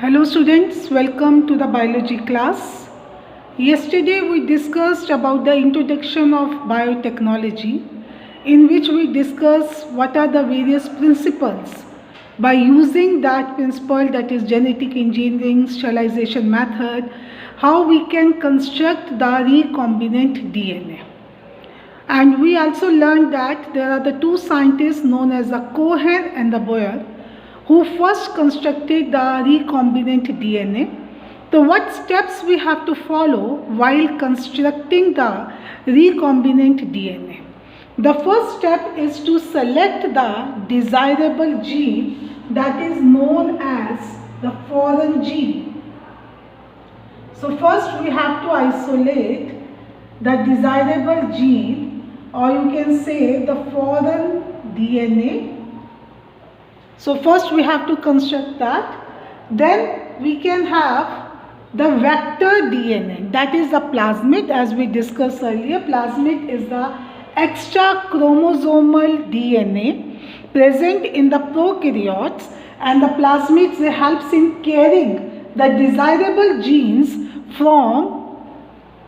Hello students, welcome to the biology class. Yesterday we discussed about the introduction of biotechnology, in which we discussed what are the various principles. By using that principle, that is genetic engineering sterilization method, how we can construct the recombinant DNA. And we also learned that there are the two scientists known as the Cohen and the Boyer who first constructed the recombinant DNA. So what steps we have to follow while constructing the recombinant DNA? The first step is to select the desirable gene that is known as the foreign gene. So first we have to isolate the desirable gene, or you can say the foreign DNA. So first we have to construct that. Then we can have the vector DNA, that is the plasmid. As we discussed earlier, plasmid is the extra chromosomal DNA present in the prokaryotes, and the plasmids helps in carrying the desirable genes from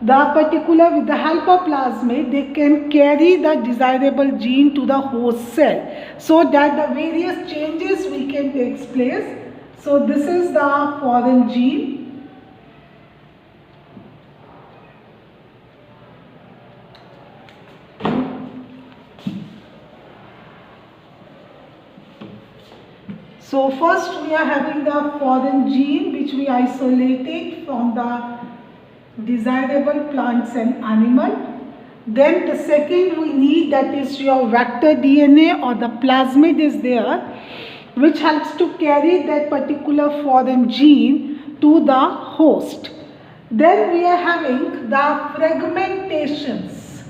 the particular, with the help of plasmid, they can carry the desirable gene to the host cell so that the various changes we can take place. So this is the foreign gene. So first we are having the foreign gene which we isolated from the desirable plants and animal. Then the second we need, that is your vector DNA or the plasmid is there, which helps to carry that particular foreign gene to the host. Then we are having the fragmentations.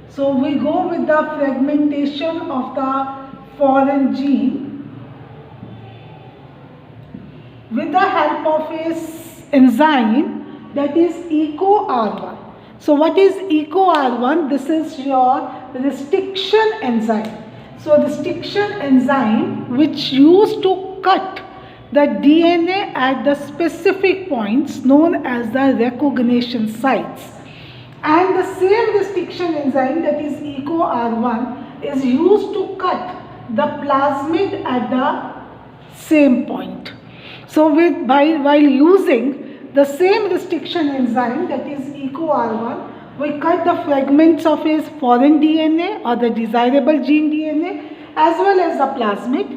So we go with the fragmentation of the foreign gene with the help of its enzyme, that is EcoR1. So what is EcoR1? This is your restriction enzyme. So restriction enzyme which used to cut the DNA at the specific points known as the recognition sites. And the same restriction enzyme, that is EcoR1, is used to cut the plasmid at the same point. So while using the same restriction enzyme, that is EcoR1, we cut the fragments of its foreign DNA or the desirable gene DNA as well as the plasmid,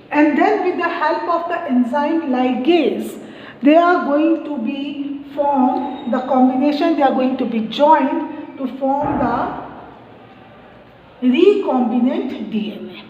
and then with the help of the enzyme ligase, they are going to be formed, the combination, they are going to be joined to form the recombinant DNA.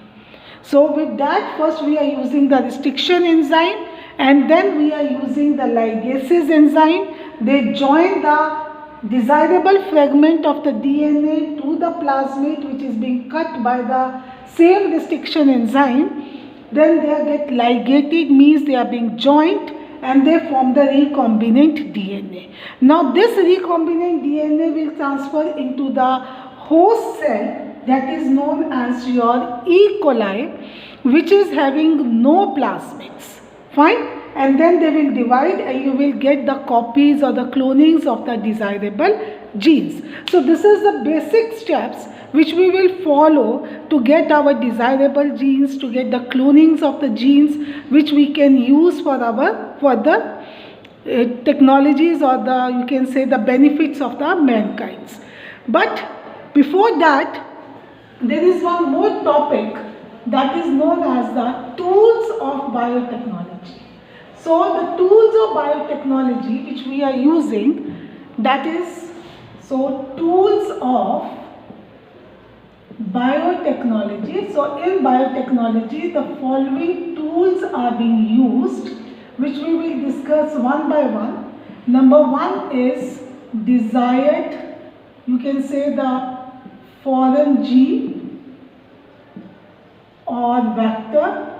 So with that, first we are using the restriction enzyme, and then we are using the ligases enzyme. They join the desirable fragment of the DNA to the plasmid which is being cut by the same restriction enzyme. Then they get ligated, means they are being joined, and they form the recombinant DNA. Now this recombinant DNA will transfer into the host cell, that is known as your E. coli, which is having no plasmids. Fine, and then they will divide and you will get the copies or the clonings of the desirable genes. So this is the basic steps which we will follow to get our desirable genes, to get the clonings of the genes which we can use for our further technologies, or the, you can say, the benefits of the mankind. But before that, there is one more topic that is known as the tools of biotechnology. So the tools of biotechnology which we are using, that is, so tools of biotechnology. So in biotechnology, the following tools are being used, which we will discuss one by one. Number one is desired, you can say, the foreign gene or vector,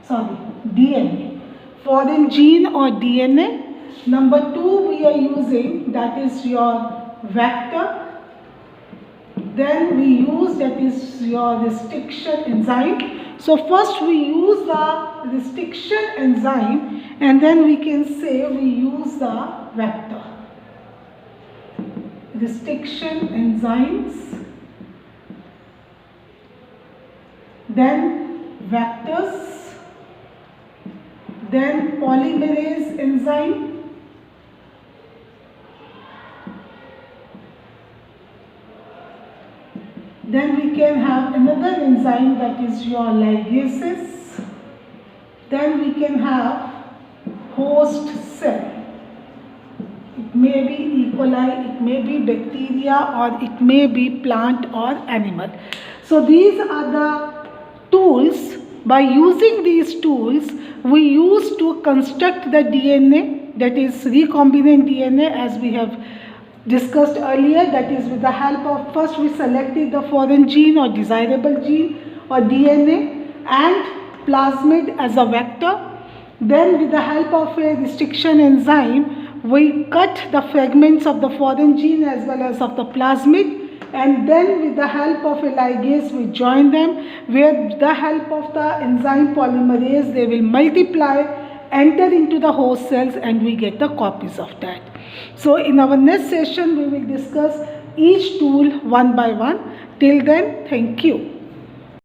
DNA, foreign gene or DNA. Number two we are using, that is your vector. Then we use, that is your restriction enzyme. So first we use the restriction enzyme, and then we can say we use the vector. Restriction enzymes, then vectors, then polymerase enzyme, then we can have another enzyme, that is your ligases, then we can have host cell. It may be E. coli, it may be bacteria, or it may be plant or animal. So these are the tools. By using these tools, we use to construct the DNA, that is recombinant DNA, as we have discussed earlier. That is with the help of, first we selected the foreign gene or desirable gene or DNA and plasmid as a vector. Then with the help of a restriction enzyme, we cut the fragments of the foreign gene as well as of the plasmid, and then with the help of a ligase we join them, where with the help of the enzyme polymerase they will multiply, enter into the host cells, and we get the copies of that. So in our next session we will discuss each tool one by one. Till then, thank you.